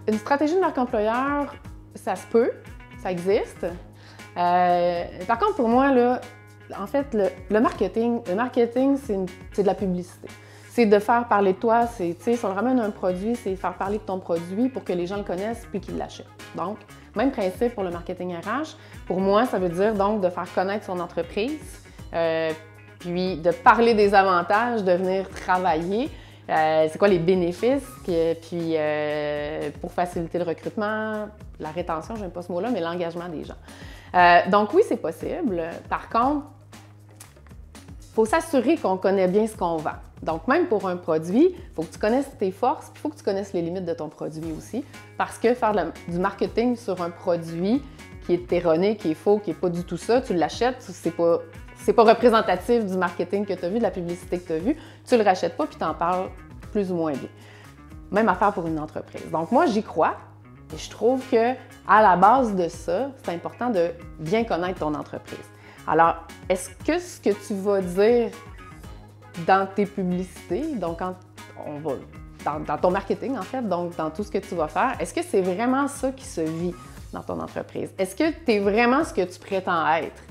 Une stratégie de marque employeur, ça se peut, ça existe. Par contre, pour moi, là, en fait, le marketing, c'est de la publicité. C'est de faire parler de toi. Si on ramène un produit, c'est faire parler de ton produit pour que les gens le connaissent puis qu'ils l'achètent. Donc, même principe pour le marketing RH. Pour moi, ça veut dire donc de faire connaître son entreprise, puis de parler des avantages, de venir travailler. C'est quoi les bénéfices, puis pour faciliter le recrutement, la rétention, j'aime pas ce mot-là, mais l'engagement des gens. Donc oui, c'est possible. Par contre, il faut s'assurer qu'on connaît bien ce qu'on vend. Donc même pour un produit, il faut que tu connaisses tes forces, puis il faut que tu connaisses les limites de ton produit aussi, parce que faire du marketing sur un produit qui est erroné, qui est faux, qui n'est pas du tout ça, tu l'achètes, c'est pas représentatif du marketing que tu as vu, de la publicité que tu as vue, tu le rachètes pas puis tu en parles plus ou moins bien. Même affaire pour une entreprise. Donc moi, j'y crois et je trouve que à la base de ça, c'est important de bien connaître ton entreprise. Alors, est-ce que ce que tu vas dire dans tes publicités, donc quand on va dans ton marketing en fait, donc dans tout ce que tu vas faire, est-ce que c'est vraiment ça qui se vit dans ton entreprise? Est-ce que tu es vraiment ce que tu prétends être?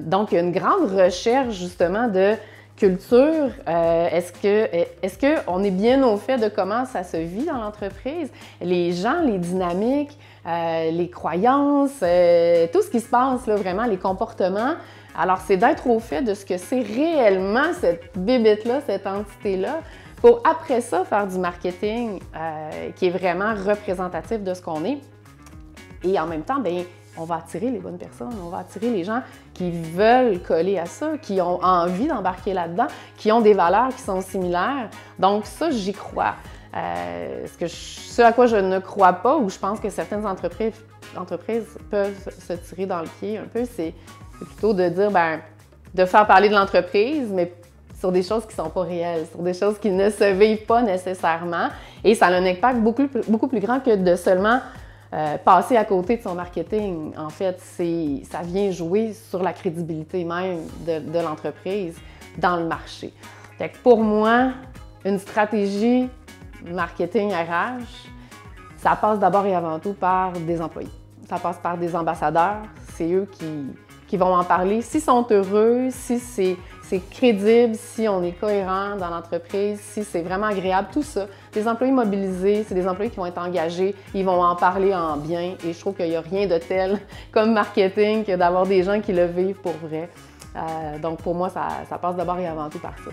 Donc, il y a une grande recherche justement de culture. Est-ce qu'on est bien au fait de comment ça se vit dans l'entreprise? Les gens, les dynamiques, les croyances, tout ce qui se passe, là, vraiment, les comportements. Alors, c'est d'être au fait de ce que c'est réellement cette bébête-là, cette entité-là, pour après ça faire du marketing qui est vraiment représentatif de ce qu'on est. Et en même temps, bien, on va attirer les bonnes personnes, on va attirer les gens qui veulent coller à ça, qui ont envie d'embarquer là-dedans, qui ont des valeurs qui sont similaires. Donc ça, j'y crois. Ce à quoi je ne crois pas, ou je pense que certaines entreprises peuvent se tirer dans le pied un peu, c'est plutôt de dire, ben, de faire parler de l'entreprise, mais sur des choses qui ne sont pas réelles, sur des choses qui ne se vivent pas nécessairement. Et ça a un impact beaucoup plus grand que de seulement passer à côté de son marketing. En fait, ça vient jouer sur la crédibilité même de l'entreprise dans le marché. Fait que pour moi, une stratégie marketing RH, ça passe d'abord et avant tout par des employés. Ça passe par des ambassadeurs. C'est eux qui vont en parler. S'ils sont heureux, si c'est crédible, si on est cohérent dans l'entreprise, si c'est vraiment agréable, tout ça. Des employés mobilisés, c'est des employés qui vont être engagés, ils vont en parler en bien et je trouve qu'il n'y a rien de tel comme marketing que d'avoir des gens qui le vivent pour vrai. Donc pour moi, ça passe d'abord et avant tout par ça.